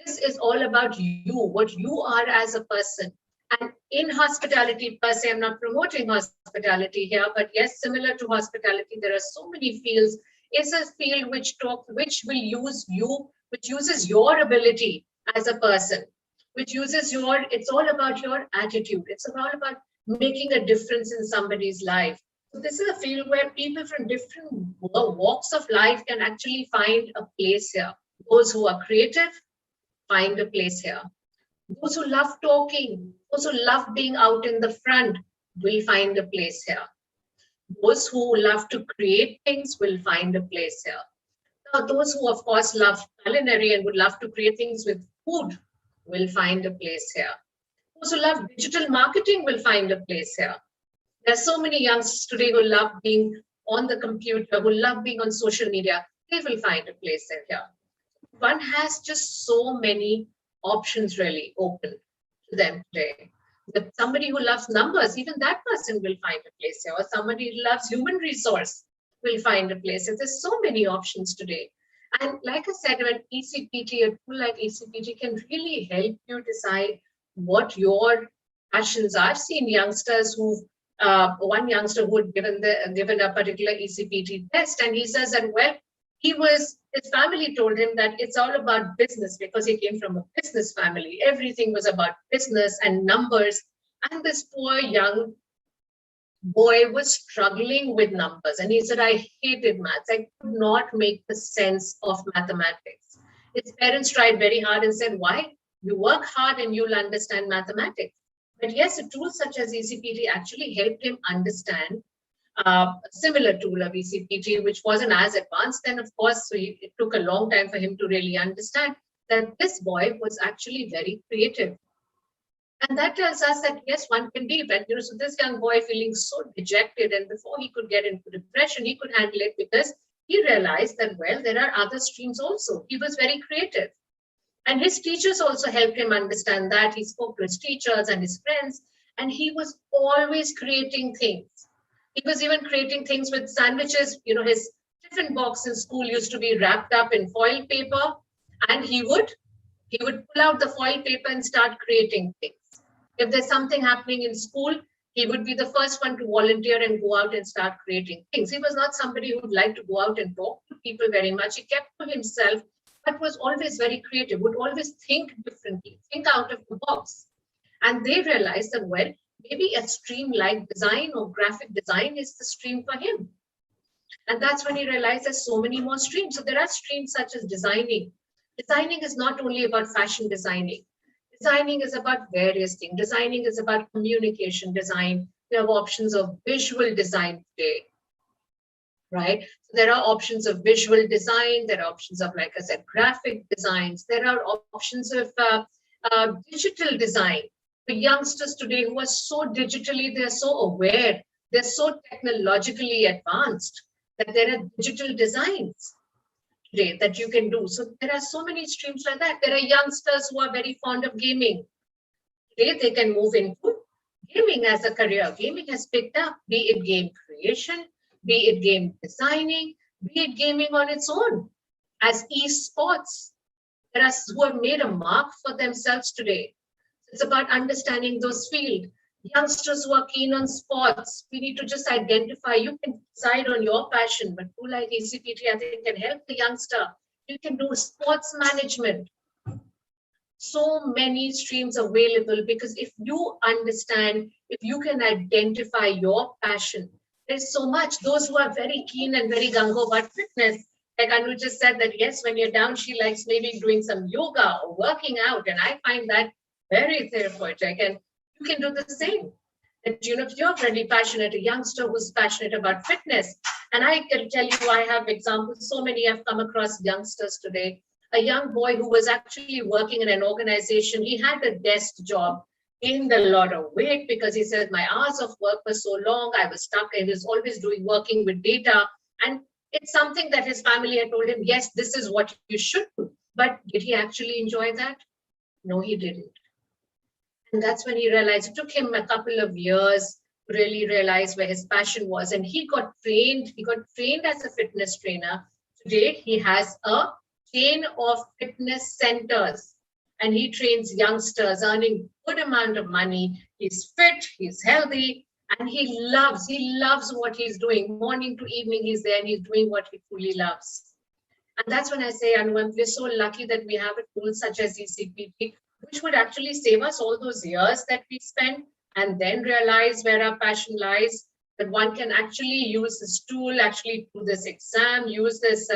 this is all about you, what you are as a person. And in hospitality per se, I'm not promoting hospitality here, but yes, similar to hospitality, there are so many fields. It's a field which will use you, which uses your ability as a person, which uses it's all about your attitude. It's all about making a difference in somebody's life. So this is a field where people from different walks of life can actually find a place here. Those who are creative, find a place here. Those who love talking, those who love being out in the front, will find a place here. Those who love to create things will find a place here. Now, those who, of course, love culinary and would love to create things with food will find a place here. Those who love digital marketing will find a place here. There are so many youngsters today who love being on the computer, who love being on social media. They will find a place here. One has just so many options really open to them today. Somebody who loves numbers, even that person will find a place here. Or somebody who loves human resource will find a place here. There's so many options today. And like I said, when ECPT, a tool like ECPT can really help you decide what your passions are. I've seen youngsters who, one youngster who had given a particular ECPT test, and he says that, well, his family told him that it's all about business, because he came from a business family. Everything was about business and numbers. And this poor young boy was struggling with numbers. And he said, I hated maths. I could not make the sense of mathematics. His parents tried very hard and said, why? You work hard and you'll understand mathematics. But yes, a tool such as ECPT actually helped him understand a similar tool of ECPT, which wasn't as advanced. Then, of course, so it took a long time for him to really understand that this boy was actually very creative. And that tells us that, yes, one can be, but so this young boy feeling so dejected, and before he could get into depression, he could handle it because he realized that, well, there are other streams also. He was very creative. And his teachers also helped him understand that. He spoke to his teachers and his friends, and he was always creating things. He was even creating things with sandwiches. His tiffin box in school used to be wrapped up in foil paper, and he would pull out the foil paper and start creating things. If there's something happening in school, he would be the first one to volunteer and go out and start creating things. He was not somebody who would like to go out and talk to people very much. He kept to himself, but was always very creative, would always think differently, think out of the box. And they realized that, well, maybe a stream like design or graphic design is the stream for him. And that's when he realized there's so many more streams. So there are streams such as designing. Designing is not only about fashion designing. Designing is about various things. Designing is about communication design. We have options of visual design today, right? So there are options of visual design. There are options of, like I said, graphic designs. There are options of digital design. For youngsters today who are so digitally, they're so aware, they're so technologically advanced that there are digital designs today that you can do. So there are so many streams like that. There are youngsters who are very fond of gaming. Today they can move into gaming as a career. Gaming has picked up, be it game creation, be it game designing, be it gaming on its own as esports. There are who have made a mark for themselves today. It's about understanding those fields. Youngsters who are keen on sports, we need to just identify. You can decide on your passion, but who like ECPT, I think, can help the youngster. You can do sports management. So many streams available, because if you understand, if you can identify your passion, there's so much. Those who are very keen and very gung-ho about fitness, like Anu just said that, yes, when you're down, she likes maybe doing some yoga or working out. And I find that very therapeutic. And you can do the same. And if you're really passionate, a youngster who's passionate about fitness, and I can tell you, I have examples, so many I've come across youngsters today. A young boy who was actually working in an organization, he had a desk job, gained a lot of weight because he said, my hours of work were so long, I was stuck, I was always working with data. And it's something that his family had told him, yes, this is what you should do. But did he actually enjoy that? No, he didn't. And that's when he realized, it took him a couple of years to really realize where his passion was. And he got trained as a fitness trainer. Today, he has a chain of fitness centers, and he trains youngsters, earning good amount of money. He's fit, he's healthy, and he loves what he's doing. Morning to evening, he's there and he's doing what he truly loves. And that's when I say, Anu, we're so lucky that we have a tool such as ECPT, which would actually save us all those years that we spend, and then realize where our passion lies, that one can actually use this tool, actually do this exam, use this,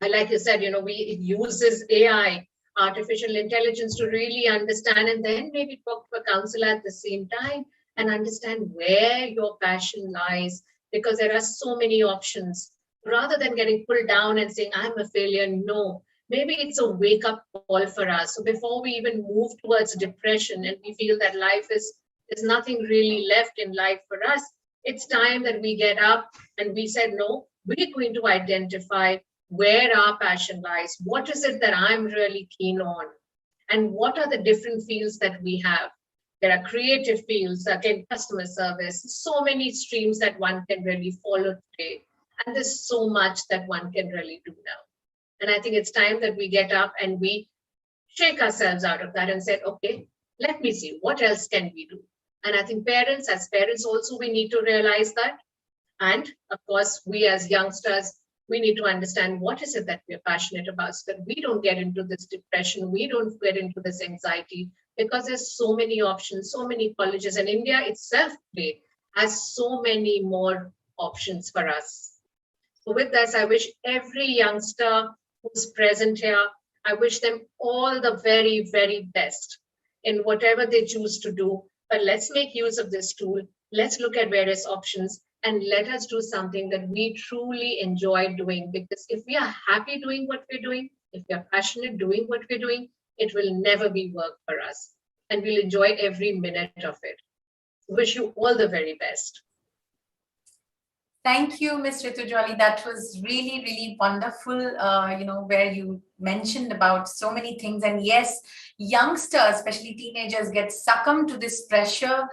like you said, it uses AI, artificial intelligence, to really understand, and then maybe talk to a counselor at the same time and understand where your passion lies, because there are so many options. Rather than getting pulled down and saying, I'm a failure, no. Maybe it's a wake-up call for us. So before we even move towards depression and we feel that there's nothing really left in life for us, it's time that we get up and we said, no, we're going to identify where our passion lies. What is it that I'm really keen on? And what are the different fields that we have? There are creative fields, again, customer service, so many streams that one can really follow today. And there's so much that one can really do now. And I think it's time that we get up and we shake ourselves out of that and said, okay, let me see, what else can we do? And I think as parents also, we need to realize that. And of course, we as youngsters, we need to understand what is it that we're passionate about, so that we don't get into this depression, we don't get into this anxiety, because there's so many options, so many colleges, and India itself today has so many more options for us. So with this, I wish every youngster who's present here, I wish them all the very, very best in whatever they choose to do. But let's make use of this tool. Let's look at various options and let us do something that we truly enjoy doing. Because if we are happy doing what we're doing, if we are passionate doing what we're doing, it will never be work for us. And we'll enjoy every minute of it. Wish you all the very best. Thank you, Ms. Ritujwali. That was really, really wonderful, where you mentioned about so many things. And yes, youngsters, especially teenagers, get succumbed to this pressure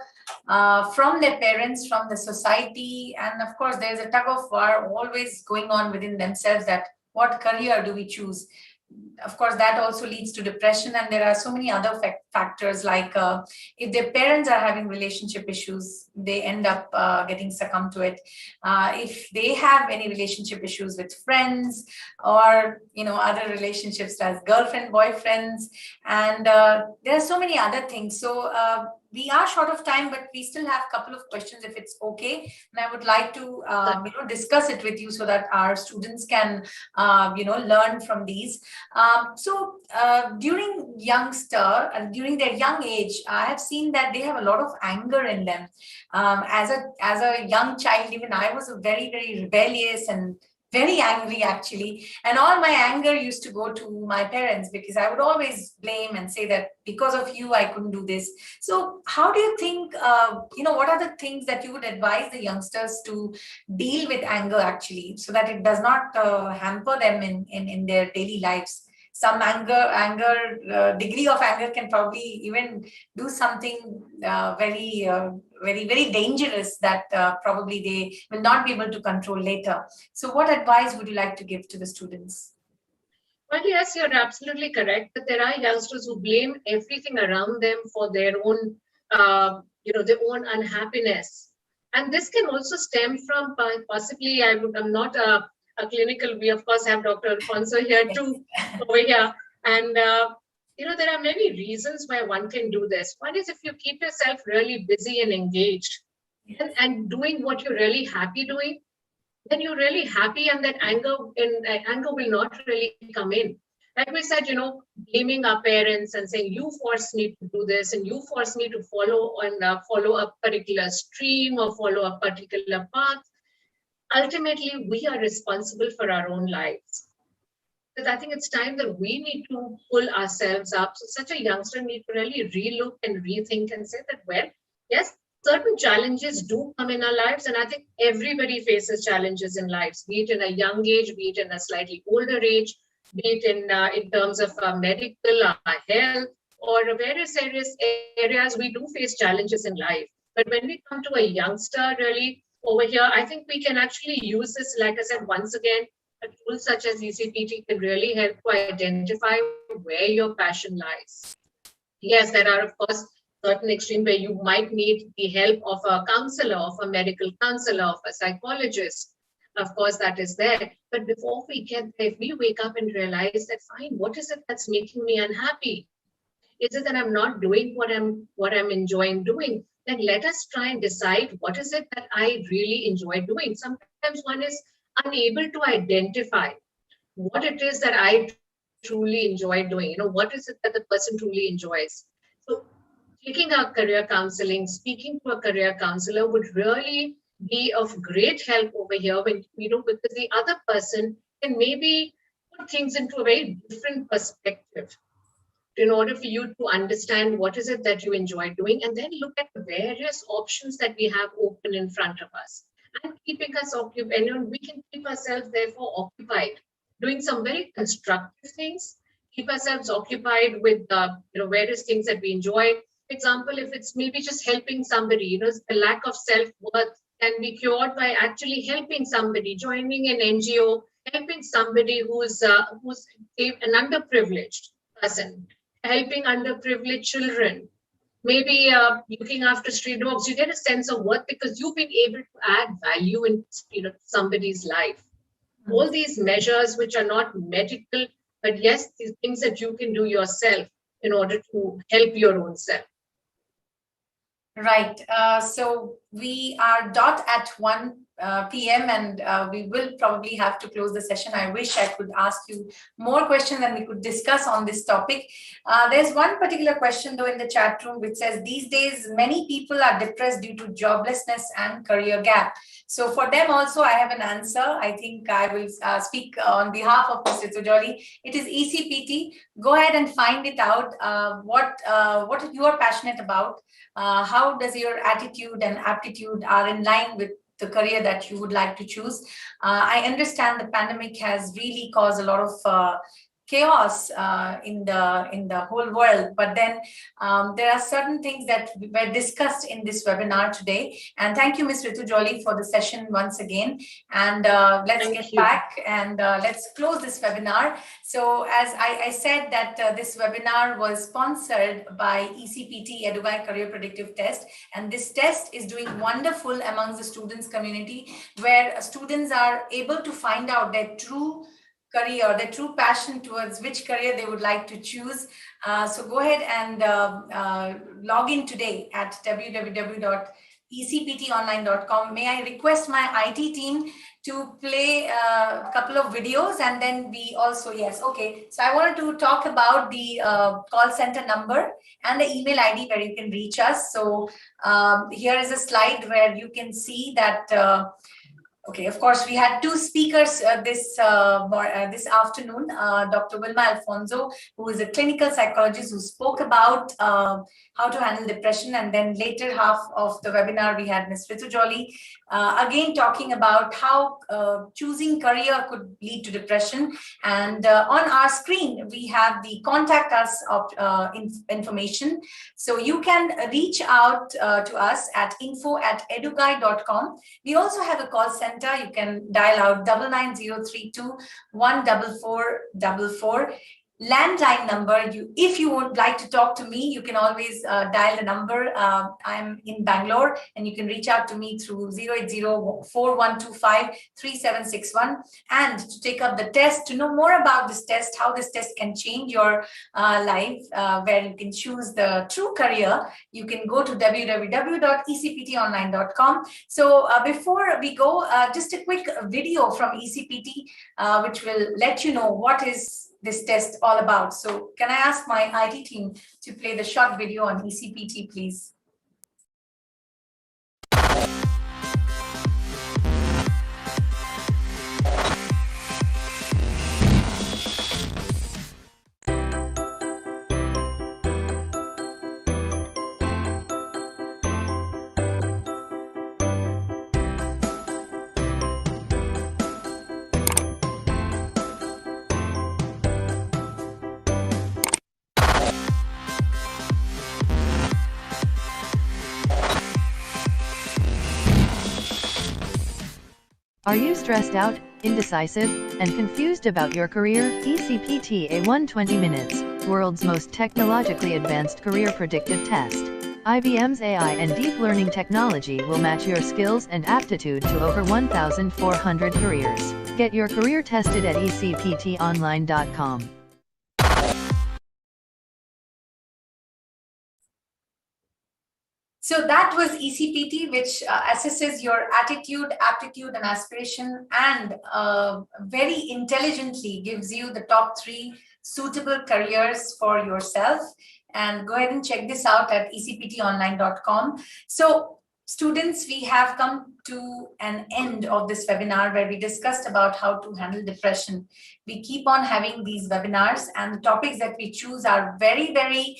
from their parents, from the society. And of course, there's a tug of war always going on within themselves, that what career do we choose? Of course, that also leads to depression. And there are so many other factors, like if their parents are having relationship issues, they end up getting succumbed to it. If they have any relationship issues with friends, or other relationships as girlfriend, boyfriends, and there are so many other things. So we are short of time, but we still have a couple of questions if it's okay. And I would like to, discuss it with you so that our students can, learn from these. During during their young age, I have seen that they have a lot of anger in them. As a young child, even I was a very, very rebellious and very angry actually, and all my anger used to go to my parents because I would always blame and say that because of you I couldn't do this. So how do you think, what are the things that you would advise the youngsters to deal with anger actually, so that it does not hamper them in their daily lives? Some degree of anger can probably even do something very, very dangerous that probably they will not be able to control later. So what advice would you like to give to the students? Well, yes, you're absolutely correct. But there are youngsters who blame everything around them for their own, their own unhappiness. And this can also stem from possibly, I'm not a clinical, we of course have Dr. Alfonso here too, over here. And, there are many reasons why one can do this. One is if you keep yourself really busy and engaged and doing what you're really happy doing, then you're really happy, and that anger will not really come in. Like we said, blaming our parents and saying, you forced me to do this and you forced me to follow a particular stream or follow a particular path. Ultimately, we are responsible for our own lives. Because I think it's time that we need to pull ourselves up. So such a youngster needs to really relook and rethink and say that, well, yes, certain challenges do come in our lives. And I think everybody faces challenges in lives, be it in a young age, be it in a slightly older age, be it in terms of medical, health, or various areas, we do face challenges in life. But when we come to a youngster really over here, I think we can actually use this, like I said, once again, a tool such as ECPT can really help to identify where your passion lies. Yes, there are, of course, certain extremes where you might need the help of a counselor, of a medical counselor, of a psychologist. Of course, that is there. But before we get there, if we wake up and realize that, fine, what is it that's making me unhappy? Is it that I'm not doing what I'm enjoying doing? Then let us try and decide what is it that I really enjoy doing. Sometimes one is unable to identify what it is that I truly enjoy doing. What is it that the person truly enjoys? So taking our career counseling, speaking to a career counselor would really be of great help over here when, because the other person can maybe put things into a very different perspective in order for you to understand what is it that you enjoy doing, and then look at the various options that we have open in front of us. And keeping us occupied, and we can keep ourselves therefore occupied, doing some very constructive things, keep ourselves occupied with various things that we enjoy. For example, if it's maybe just helping somebody, the lack of self-worth can be cured by actually helping somebody, joining an NGO, helping somebody who's an underprivileged person, helping underprivileged children, maybe looking after stray dogs. You get a sense of worth because you've been able to add value in somebody's life. All these measures which are not medical, but yes, these things that you can do yourself in order to help your own self. Right. So we are dot at 1 p.m. and we will probably have to close the session. I wish I could ask you more questions and we could discuss on this topic. There's one particular question though in the chat room which says, these days many people are depressed due to joblessness and career gap. So for them also I have an answer. I think I will speak on behalf of Mr. Tujoli. It is ECPT. Go ahead and find it out, what you are passionate about. How does your attitude and aptitude are in line with the career that you would like to choose? I understand the pandemic has really caused a lot of chaos in the whole world, but then there are certain things that were discussed in this webinar today. And thank you, Ms. Ritu Jolly, for the session once again. And let's get back and let's close this webinar. So as I said that this webinar was sponsored by ECPT Edubai Career Predictive Test, and this test is doing wonderful amongst the students community, where students are able to find out their true career, their true passion towards which career they would like to choose. So go ahead and log in today at www.ecptonline.com. May I request my IT team to play a couple of videos, and then we also, yes, okay. So I wanted to talk about the call center number and the email ID where you can reach us. So here is a slide where you can see that okay, of course, we had two speakers this afternoon, Dr. Wilma Alfonso, who is a clinical psychologist who spoke about how to handle depression. And then later half of the webinar, we had Ms. Ritu Jolly, again, talking about how choosing career could lead to depression. And on our screen, we have the contact us information. So you can reach out to us at info@eduguide.com. We also have a call center. You can dial out 99032 14444. Landline number, if you would like to talk to me, you can always dial the number. I'm in Bangalore, and you can reach out to me through 080-4125-3761. And to take up the test, to know more about this test, how this test can change your life, where you can choose the true career, you can go to www.ecptonline.com. So before we go, just a quick video from ECPT, which will let you know what is this test all about. So can I ask my IT team to play the short video on ECPT, please? Are you stressed out, indecisive, and confused about your career? ECPT A1 20 Minutes, world's most technologically advanced career predictive test. IBM's AI and deep learning technology will match your skills and aptitude to over 1,400 careers. Get your career tested at ecptonline.com. So that was ECPT, which assesses your attitude, aptitude, and aspiration, and very intelligently gives you the top 3 suitable careers for yourself. And go ahead and check this out at ecptonline.com. So students, we have come to an end of this webinar where we discussed about how to handle depression. We keep on having these webinars, and the topics that we choose are very, very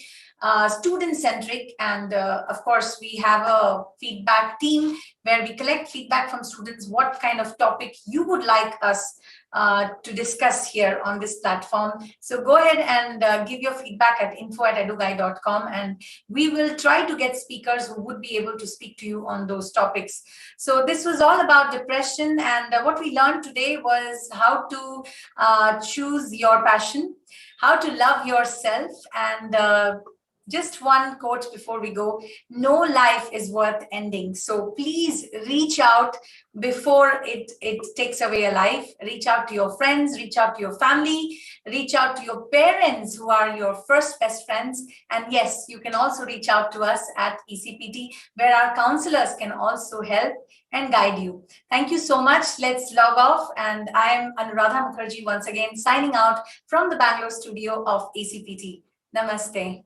student-centric. And of course, we have a feedback team where we collect feedback from students, what kind of topic you would like us to discuss here on this platform. So go ahead and give your feedback at info@eduguide.com, and we will try to get speakers who would be able to speak to you on those topics. So this was all about depression, and what we learned today was how to choose your passion, how to love yourself, and just one quote before we go: no life is worth ending. So please reach out before it takes away a life. Reach out to your friends, reach out to your family, reach out to your parents who are your first best friends. And yes, you can also reach out to us at ECPT, where our counselors can also help and guide you. Thank you so much. Let's log off. And I'm Anuradha Mukherjee once again signing out from the Bangalore studio of ECPT. Namaste.